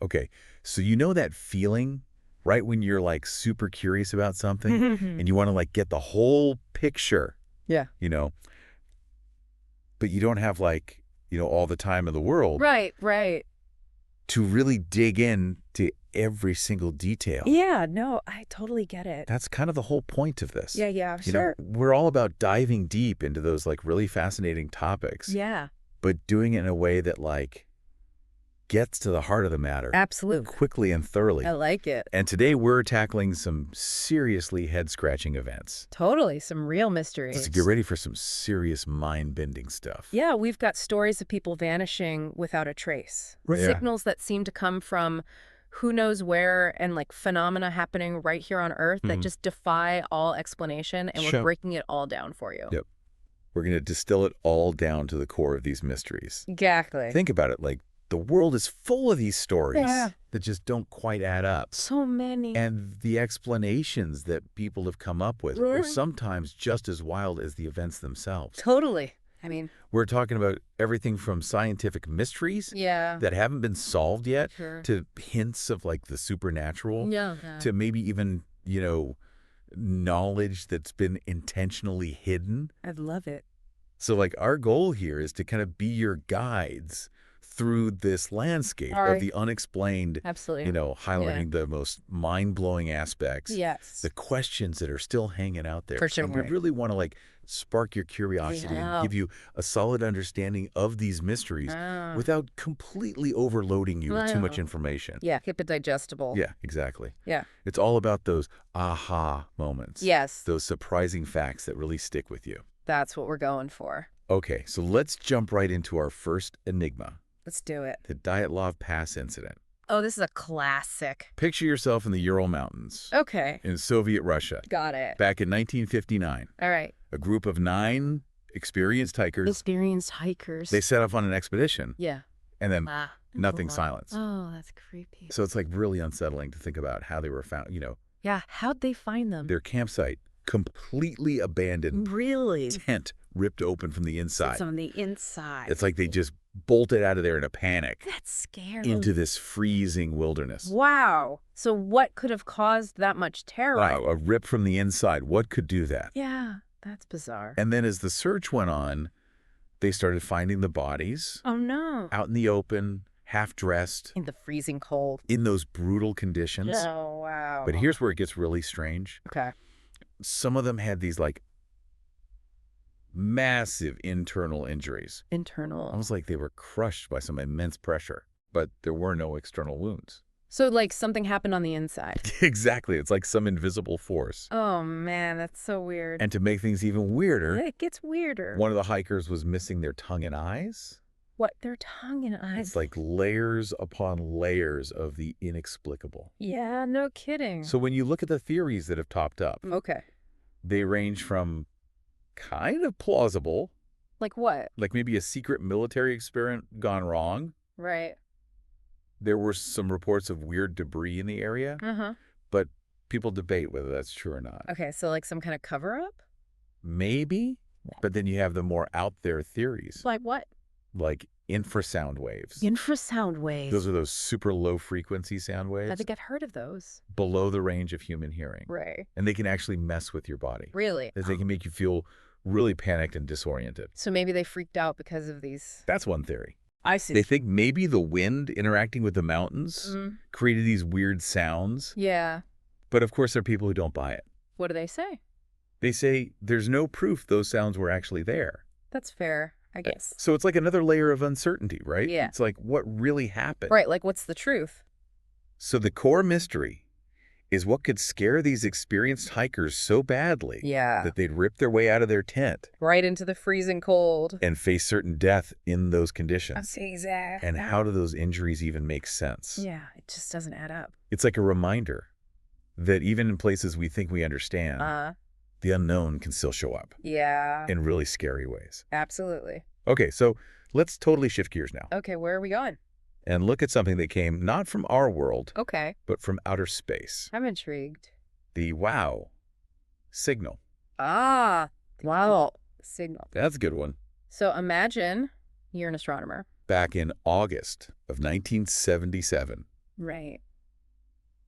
Okay. So you know that feeling right when you're like super curious about something and you want to like get the whole picture, Yeah. you know, but you don't have like, all the time in the world Right, right. to really dig in to every single detail. Yeah, no, I totally get it. That's kind of the whole point of this. Yeah, yeah, sure. We're all about diving deep into those like really fascinating topics, Yeah, but doing it in a way that like gets to the heart of the matter absolutely. quickly and thoroughly. I like it. And today we're tackling some seriously head-scratching events. Totally, some real mysteries. So get ready for some serious mind-bending stuff. Yeah, we've got stories of people vanishing without a trace. Right. Yeah. Signals that seem to come from who knows where, and like phenomena happening right here on Earth that just defy all explanation, and Sure. we're breaking it all down for you. Yep. We're going to distill it all down to the core of these mysteries. Exactly. Think about it, like the world is full of these stories Yeah. that just don't quite add up. So many. And the explanations that people have come up with are sometimes just as wild as the events themselves. Totally. I mean, We're talking about everything from scientific mysteries yeah. that haven't been solved yet Sure. to hints of like the supernatural Yeah. to maybe even, knowledge that's been intentionally hidden. I love it. So like our goal here is to kind of be your guides through this landscape All of right. the unexplained, Absolutely. highlighting the most mind-blowing aspects, Yes. the questions that are still hanging out there. For sure. And we really want to like spark your curiosity Yeah. and give you a solid understanding of these mysteries Ah. without completely overloading you with too much Wow. information. Yeah, keep it digestible. Yeah, exactly. Yeah. It's all about those aha moments. Yes. Those surprising facts that really stick with you. That's what we're going for. Okay, so let's jump right into our first enigma, Let's do it. the Dyatlov Pass incident. Oh, this is a classic. Picture yourself in the Ural Mountains Okay. in Soviet Russia Got it. back in 1959. All right. A group of 9 experienced hikers, Experienced hikers. they set off on an expedition Yeah. and then Ah. nothing, Wow. silence. Oh, that's creepy. So it's like really unsettling to think about how they were found, Yeah. How'd they find them? their campsite completely abandoned, Really? tent ripped open from the inside. It's on the inside. It's like they just bolted out of there in a panic That's scary. into this freezing wilderness. Wow. So what could have caused that much terror? Wow, a rip from the inside. What could do that? Yeah. That's bizarre. And then as the search went on, they started finding the bodies Oh, no. out in the open, half-dressed, In the freezing cold. in those brutal conditions. Oh, wow. But here's where it gets really strange. Okay. Some of them had these like massive internal injuries. Internal. Almost like they were crushed by some immense pressure, but there were no external wounds. So, like, something happened on the inside. Exactly. It's like some invisible force. Oh, man. That's so weird. And to make things even weirder, It gets weirder. one of the hikers was missing their tongue and eyes. What? Their tongue and eyes? It's like layers upon layers of the inexplicable. Yeah, no kidding. So when you look at the theories that have topped up, Okay. they range from kind of plausible, Like what? like maybe a secret military experiment gone wrong. Right. There were some reports of weird debris in the area, Uh-huh. but people debate whether that's true or not. Okay, so like some kind of cover-up? Maybe, but then you have the more out there theories, Like what? like infrasound waves. Infrasound waves. Those are those super low frequency sound I waves think I've heard of those. below the range of human hearing. Right. And they can actually mess with your body. Really? They can make you feel really panicked and disoriented. So maybe they freaked out because of these. That's one theory. I see. They think maybe the wind interacting with the mountains Mm. created these weird sounds. Yeah. But of course, there are people who don't buy it. What do they say? They say there's no proof those sounds were actually there. That's fair, I guess. So it's like another layer of uncertainty, right? Yeah. It's like what really happened. Right, like what's the truth? So the core mystery is what could scare these experienced hikers so badly Yeah. that they'd rip their way out of their tent Right into the freezing cold. and face certain death in those conditions. Exactly. And how do those injuries even make sense? Yeah, it just doesn't add up. It's like a reminder that even in places we think we understand, the unknown can still show up Yeah. in really scary ways. Absolutely. Okay, so let's totally shift gears now Okay, where are we going? and look at something that came not from our world, Okay. but from outer space. I'm intrigued. The WOW signal. Ah, wow. Signal. That's a good one. So imagine you're an astronomer. Back in August of 1977, Right.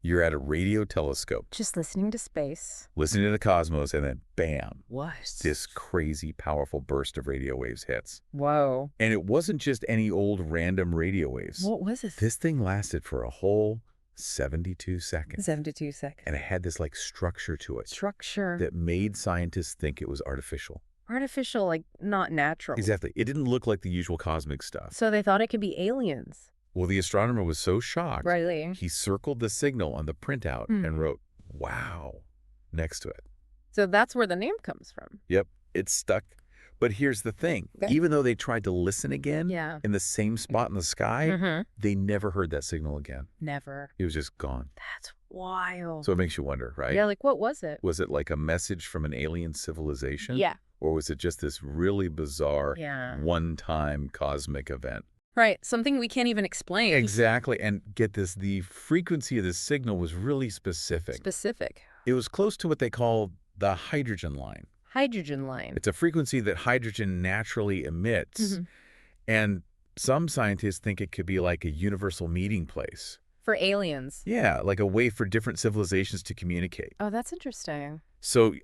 You're at a radio telescope, Just listening to space. listening to the cosmos, and then bam, What? this crazy, powerful burst of radio waves hits. Whoa. And it wasn't just any old random radio waves. What was it? This thing lasted for a whole 72 seconds. 72 seconds. And it had this like structure to it Structure. that made scientists think it was artificial. Artificial, like not natural. Exactly. It didn't look like the usual cosmic stuff. So they thought it could be aliens. Well, the astronomer was so shocked, Really? he circled the signal on the printout and wrote, "Wow," next to it. So that's where the name comes from. Yep, it stuck. But here's the thing. Okay. Even though they tried to listen again in the same spot in the sky, they never heard that signal again. Never. It was just gone. That's wild. So it makes you wonder, right? Yeah, like what was it? Was it like a message from an alien civilization? Yeah. Or was it just this really bizarre Yeah. one-time cosmic event? Right. Something we can't even explain. Exactly. And get this, the frequency of the signal was really specific. Specific. It was close to what they call the hydrogen line. Hydrogen line. It's a frequency that hydrogen naturally emits. And some scientists think it could be like a universal meeting place. For aliens. Yeah, like a way for different civilizations to communicate. Oh, that's interesting. So,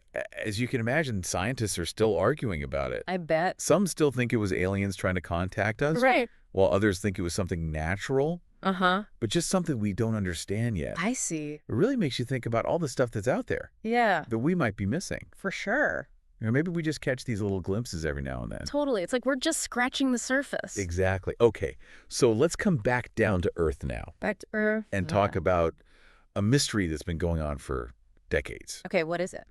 as you can imagine, scientists are still arguing about it. I bet. Some still think it was aliens trying to contact us, Right. while others think it was something natural, Uh-huh. but just something we don't understand yet. I see. It really makes you think about all the stuff that's out there Yeah. that we might be missing. For sure. You know, maybe we just catch these little glimpses every now and then. Totally. It's like we're just scratching the surface. Exactly. Okay, so let's come back down to Earth now Back to Earth. and talk about a mystery that's been going on for decades. Okay, what is it?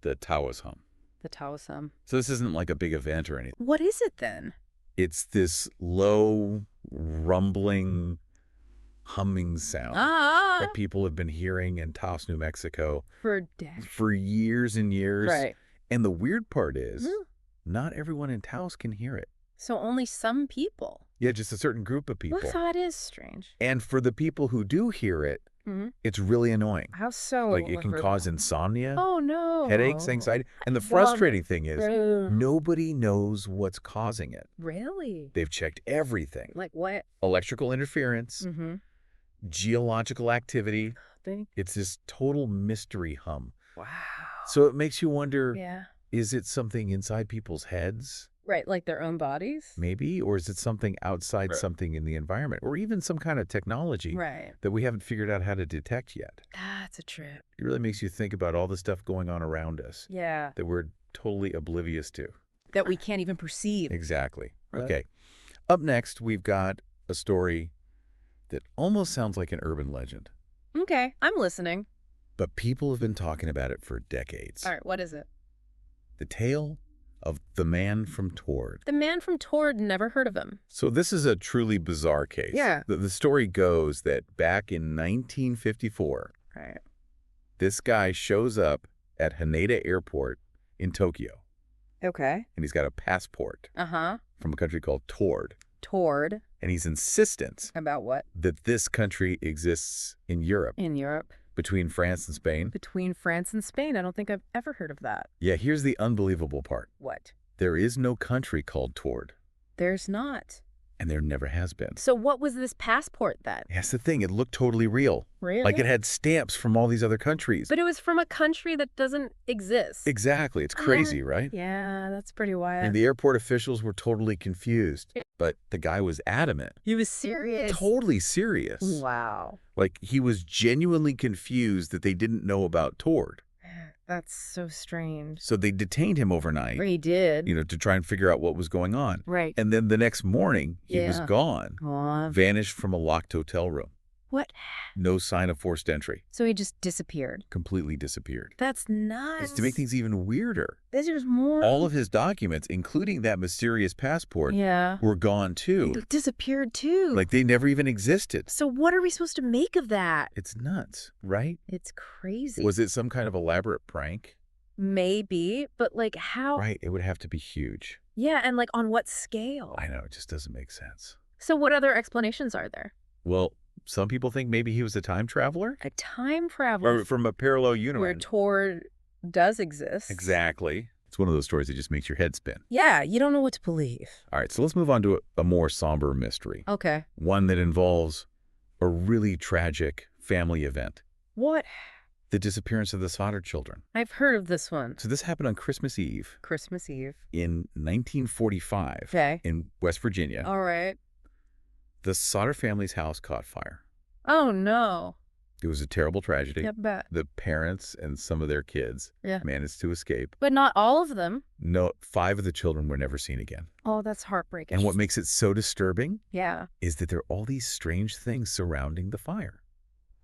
The Taoist hum. The Taoism. So this isn't like a big event or anything. What is it then? It's this low, rumbling, humming sound that people have been hearing in Taos, New Mexico For death. for years and years. Right. And the weird part is, not everyone in Taos can hear it. So only some people. Yeah, just a certain group of people. Well, that is strange. And for the people who do hear it, it's really annoying. How so? Like it can cause insomnia, Oh, no. headaches, anxiety. And the frustrating thing is, nobody knows what's causing it. Really? They've checked everything. Like what? Electrical interference, geological activity. It's this total mystery hum. Wow. So it makes you wonder, Yeah. is it something inside people's heads? Right, like their own bodies? Maybe, or is it something outside something in the environment, or even some kind of technology Right. that we haven't figured out how to detect yet? That's a trip. It really makes you think about all the stuff going on around us Yeah. that we're totally oblivious to. That we can't even perceive. Exactly. Right. Okay. Up next, we've got a story that almost sounds like an urban legend, Okay, I'm listening. but people have been talking about it for decades. All right, what is it? The tale of the man from Tord. The man from Tord, never heard of him. So this is a truly bizarre case. Yeah. The story goes that back in 1954, Right. this guy shows up at Haneda Airport in Tokyo, Okay. and he's got a passport Uh-huh. from a country called Tord. Tord. And he's insistent About what? that this country exists in Europe, In Europe. between France and Spain. Between France and Spain. I don't think I've ever heard of that. Yeah, here's the unbelievable part. What? There is no country called Tord, There's not. and there never has been. So what was this passport then? That's the thing. It looked totally real. Really? Like it had stamps from all these other countries. But it was from a country that doesn't exist. Exactly. It's crazy, right? Yeah, that's pretty wild. And the airport officials were totally confused. But the guy was adamant. He was serious. Totally serious. Wow. Like he was genuinely confused that they didn't know about Tord. That's so strange. So they detained him overnight, He did. to try and figure out what was going on. Right. And then the next morning, he was Yeah. gone, Aw. vanished from a locked hotel room. What? No sign of forced entry. So he just disappeared. Completely disappeared. That's nuts. It's to make things even weirder. There's just more. All of his documents, including that mysterious passport, Yeah. were gone too. He disappeared too. Like they never even existed. So what are we supposed to make of that? It's nuts, right? It's crazy. Was it some kind of elaborate prank? Maybe, but like how? Right, it would have to be huge. Yeah, and like on what scale? I know, it just doesn't make sense. So what other explanations are there? Well, some people think maybe he was a time traveler. A time traveler Or from a parallel where universe. Tord does exist. Exactly. It's one of those stories that just makes your head spin. Yeah, you don't know what to believe. All right, so let's move on to a more somber mystery. Okay. One that involves a really tragic family event. What? The disappearance of the Sodder children. I've heard of this one. So this happened on Christmas Eve. Christmas Eve. In 1945. Okay. In West Virginia. All right. The Sodder family's house caught fire. Oh, no. It was a terrible tragedy. Yep, bet. The parents and some of their kids managed to escape. But not all of them. No, 5 of the children were never seen again. Oh, that's heartbreaking. And what makes it so disturbing is that there are all these strange things surrounding the fire.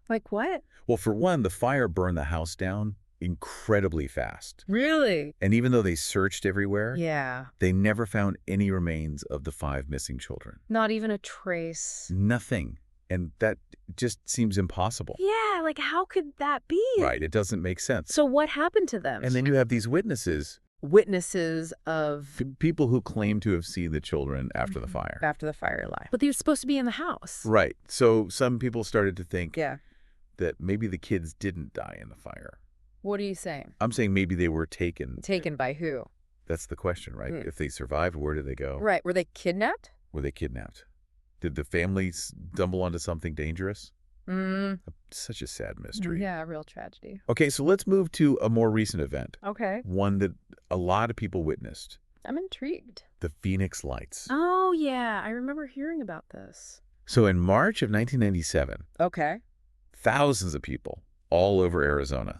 Like what? Well, for one, the fire burned the house down incredibly fast. Really? And even though they searched everywhere, they they never found any remains of the 5 missing children. Not even a trace. Nothing. And that just seems impossible. Yeah, like how could that be? Right, it doesn't make sense. So what happened to them? And then you have these witnesses. Witnesses of... People who claim to have seen the children after the fire. After the fire lie. But they were supposed to be in the house. Right. So some people started to think that maybe the kids didn't die in the fire. What are you saying? I'm saying maybe they were taken. Taken by who? That's the question, right? If they survived, where did they go? Right. Were they kidnapped? Were they kidnapped? Did the families stumble onto something dangerous? Such a sad mystery. Yeah, a real tragedy. Okay, so let's move to a more recent event. Okay. One that a lot of people witnessed. I'm intrigued. The Phoenix Lights. Oh, yeah. I remember hearing about this. So in March of 1997, thousands of people all over Arizona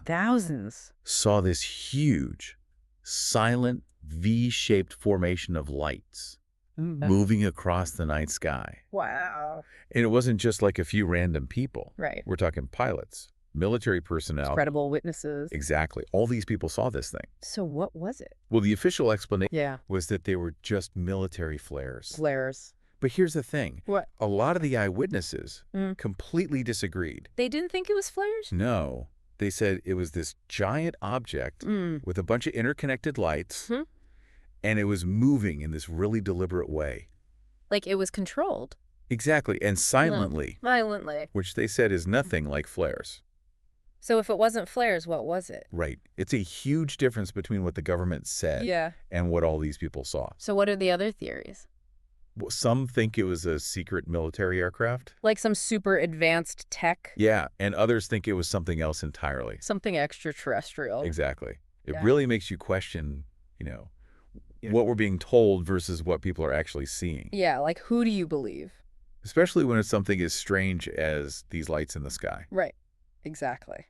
saw this huge, silent, V-shaped formation of lights moving across the night sky. Wow. And it wasn't just like a few random people. Right. We're talking pilots, military personnel. Credible witnesses. Exactly. All these people saw this thing. So what was it? Well, the official explanation was that they were just military flares. Flares. But here's the thing. What? A lot of the eyewitnesses completely disagreed. They didn't think it was flares? No. They said it was this giant object with a bunch of interconnected lights, and it was moving in this really deliberate way. Like it was controlled? Exactly, and silently. Violently. Which they said is nothing like flares. So if it wasn't flares, what was it? Right. It's a huge difference between what the government said and what all these people saw. So what are the other theories? Well, some think it was a secret military aircraft. Like some super advanced tech? Yeah, and others think it was something else entirely. Something extraterrestrial. Exactly. It really makes you question, what we're being told versus what people are actually seeing. Yeah, like who do you believe? Especially when it's something as strange as these lights in the sky. Right. Exactly.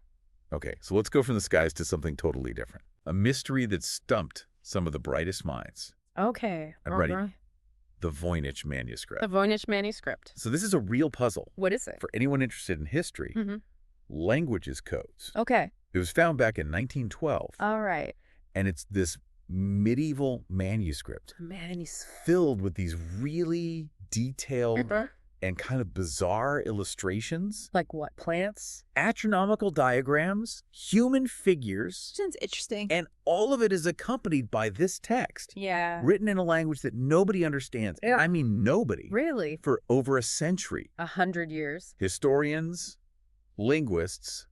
Okay, so let's go from the skies to something totally different. A mystery that stumped some of the brightest minds. Okay. I'm ready. The Voynich manuscript. The Voynich manuscript. So this is a real puzzle. What is it? For anyone interested in history, languages codes. Okay. It was found back in 1912. All right. And it's this medieval manuscript filled with these really detailed and kind of bizarre illustrations. Like what? Plants? Astronomical diagrams, human figures. Sounds interesting. And all of it is accompanied by this text. Yeah. Written in a language that nobody understands. Yeah. I mean nobody. Really? For over a century. 100 years. Historians, linguists,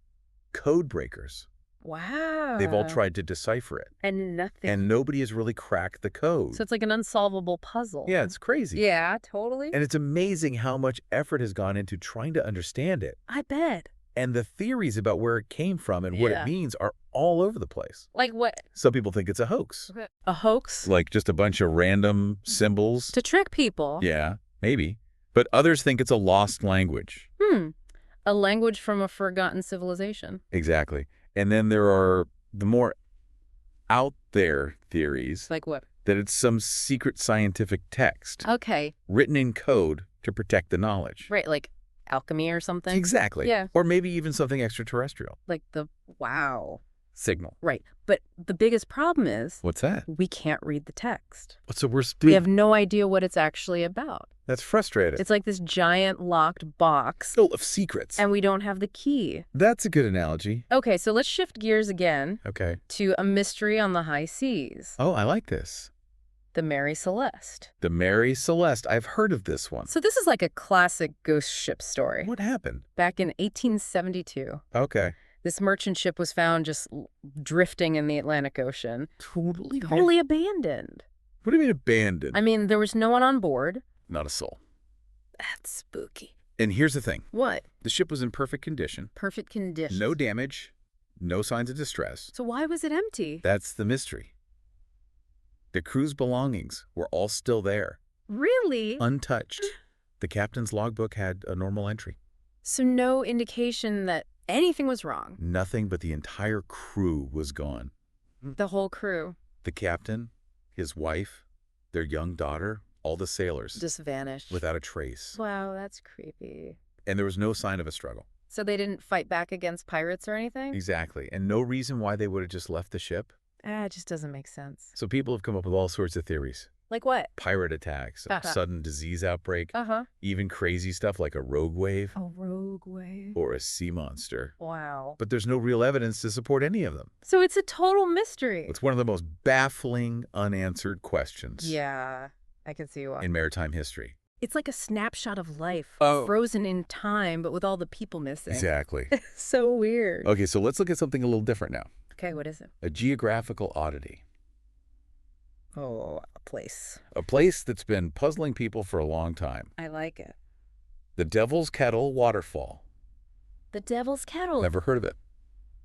code breakers. Wow. They've all tried to decipher it. And nothing. And nobody has really cracked the code. So it's like an unsolvable puzzle. Yeah, it's crazy. Yeah, totally. And it's amazing how much effort has gone into trying to understand it. I bet. And the theories about where it came from and what it means are all over the place. Like what? Some people think it's a hoax. A hoax? Like just a bunch of random symbols. To trick people. Yeah, maybe. But others think it's a lost language. A language from a forgotten civilization. Exactly. And then there are the more out there theories. Like what? That it's some secret scientific text. Okay. Written in code to protect the knowledge. Right, like alchemy or something? Exactly. Yeah. Or maybe even something extraterrestrial. Like the, wow. Signal. Right. But the biggest problem is... What's that? We can't read the text. So we have no idea what it's actually about. That's frustrating. It's like this giant locked box. Full of secrets. And we don't have the key. That's a good analogy. Okay, so let's shift gears again. Okay. To a mystery on the high seas. Oh, I like this. The Mary Celeste. The Mary Celeste. I've heard of this one. So this is like a classic ghost ship story. What happened? Back in 1872. Okay. This merchant ship was found just drifting in the Atlantic Ocean. Totally abandoned. What do you mean abandoned? I mean, there was no one on board. Not a soul. That's spooky. And here's the thing. What? The ship was in perfect condition. Perfect condition. No damage, no signs of distress. So why was it empty? That's the mystery. The crew's belongings were all still there. Really? Untouched. The captain's logbook had a normal entry. So no indication that anything was wrong? Nothing, but the entire crew was gone. The whole crew? The captain, his wife, their young daughter, all the sailors. Just vanished. Without a trace. Wow, that's creepy. And there was no sign of a struggle. So they didn't fight back against pirates or anything? Exactly. And no reason why they would have just left the ship. It just doesn't make sense. So people have come up with all sorts of theories. Like what? Pirate attacks, a sudden disease outbreak, even crazy stuff like a rogue wave. A rogue wave? Or a sea monster. Wow. But there's no real evidence to support any of them. So it's a total mystery. It's one of the most baffling, unanswered questions. Yeah, I can see why. In maritime history. It's like a snapshot of life, frozen in time, but with all the people missing. Exactly. So weird. Okay, so let's look at something a little different now. Okay, what is it? A geographical oddity. Oh, a place. A place that's been puzzling people for a long time. I like it. The Devil's Kettle Waterfall. The Devil's Kettle? Never heard of it.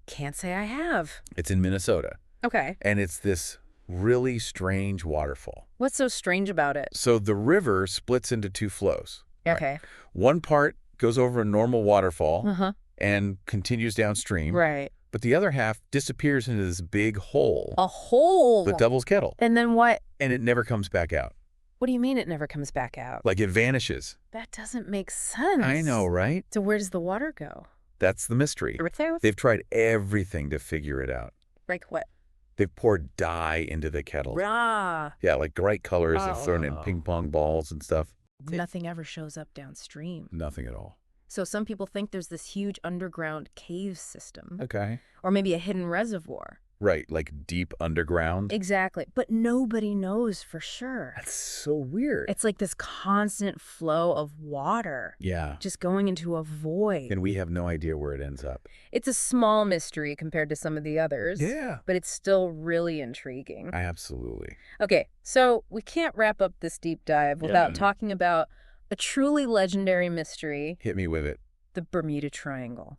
Can't say I have. It's in Minnesota. Okay. And it's this really strange waterfall. What's so strange about it? So the river splits into two flows. Okay. Right? One part goes over a normal waterfall and continues downstream. Right. But the other half disappears into this big hole. A hole? The Devil's Kettle. And then what? And it never comes back out. What do you mean it never comes back out? Like it vanishes. That doesn't make sense. I know, right? So where does the water go? That's the mystery. They've tried everything to figure it out. Like what? They've poured dye into the kettle. Rah. Yeah, like bright colors. They've thrown in ping pong balls and stuff. Nothing ever shows up downstream. Nothing at all. So some people think there's this huge underground cave system. Okay. Or maybe a hidden reservoir. Right, like deep underground. Exactly. But nobody knows for sure. That's so weird. It's like this constant flow of water. Yeah. Just going into a void. And we have no idea where it ends up. It's a small mystery compared to some of the others. Yeah. But it's still really intriguing. Absolutely. Okay, so we can't wrap up this deep dive without talking about a truly legendary mystery. Hit me with it. The Bermuda Triangle.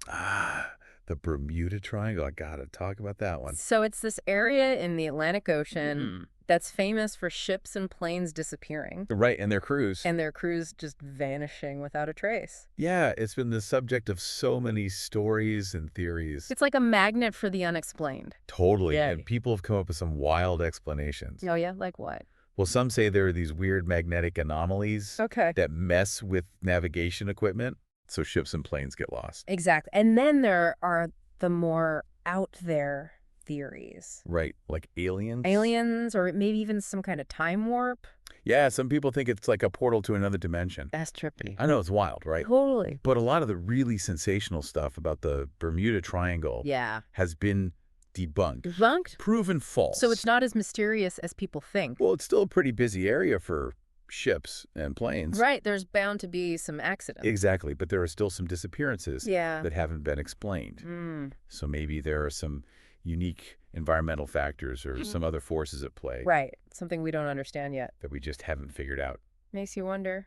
The Bermuda Triangle. I gotta talk about that one. So it's this area in the Atlantic Ocean that's famous for ships and planes disappearing. Right, and their crews. And their crews just vanishing without a trace. Yeah, it's been the subject of so many stories and theories. It's like a magnet for the unexplained. Totally. Yeah. And people have come up with some wild explanations. Oh, yeah? Like what? Well, some say there are these weird magnetic anomalies that mess with navigation equipment. So ships and planes get lost. Exactly. And then there are the more out there theories. Right. Like aliens? Aliens, or maybe even some kind of time warp. Yeah, some people think it's like a portal to another dimension. That's trippy. I know, it's wild, right? Totally. But a lot of the really sensational stuff about the Bermuda Triangle has been debunked. Debunked? Proven false. So it's not as mysterious as people think. Well, it's still a pretty busy area for ships and planes. Right, there's bound to be some accidents. Exactly, but there are still some disappearances that haven't been explained. So maybe there are some unique environmental factors or some other forces at play. Right, something we don't understand yet. That we just haven't figured out. Makes you wonder.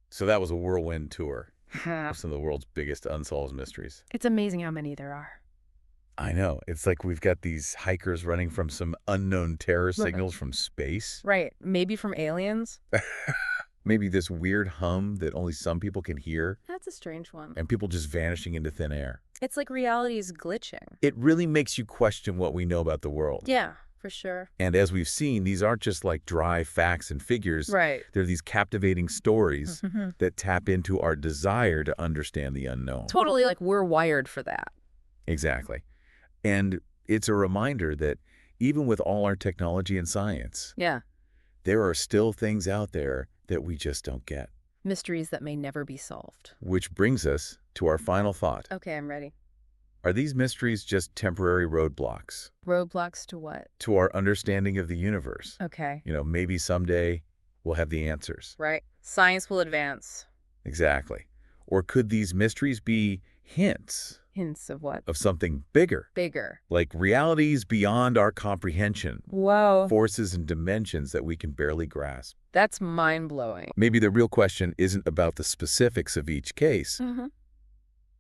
So that was a whirlwind tour of some of the world's biggest unsolved mysteries. It's amazing how many there are. I know. It's like we've got these hikers running from some unknown terror signals from space. Right. Maybe from aliens. Maybe this weird hum that only some people can hear. That's a strange one. And people just vanishing into thin air. It's like reality is glitching. It really makes you question what we know about the world. Yeah, for sure. And as we've seen, these aren't just like dry facts and figures. Right. They're these captivating stories that tap into our desire to understand the unknown. Totally, like we're wired for that. Exactly. And it's a reminder that even with all our technology and science, there are still things out there that we just don't get. Mysteries that may never be solved. Which brings us to our final thought. Okay, I'm ready. Are these mysteries just temporary roadblocks? Roadblocks to what? To our understanding of the universe. Okay. You know, maybe someday we'll have the answers. Right. Science will advance. Exactly. Or could these mysteries be hints Hints of what? Of something bigger. Bigger. Like realities beyond our comprehension. Whoa. Forces and dimensions that we can barely grasp. That's mind-blowing. Maybe the real question isn't about the specifics of each case,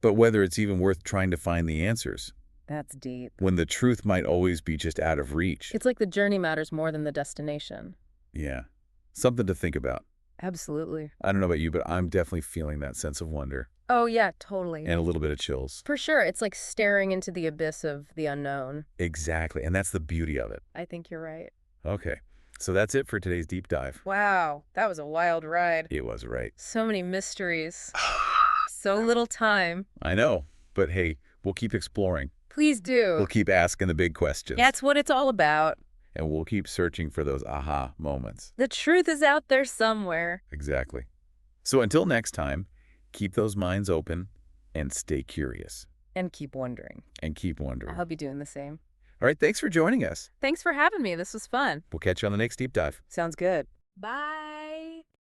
but whether it's even worth trying to find the answers. That's deep. When the truth might always be just out of reach. It's like the journey matters more than the destination. Yeah. Something to think about. Absolutely. I don't know about you, but I'm definitely feeling that sense of wonder. Oh, yeah, totally. And a little bit of chills. For sure. It's like staring into the abyss of the unknown. Exactly. And that's the beauty of it. I think you're right. Okay. So that's it for today's deep dive. Wow. That was a wild ride. It was right. So many mysteries. So little time. I know. But hey, we'll keep exploring. Please do. We'll keep asking the big questions. That's what it's all about. And we'll keep searching for those aha moments. The truth is out there somewhere. Exactly. So until next time, keep those minds open and stay curious. And keep wondering. And keep wondering. I'll be doing the same. All right, thanks for joining us. Thanks for having me. This was fun. We'll catch you on the next deep dive. Sounds good. Bye.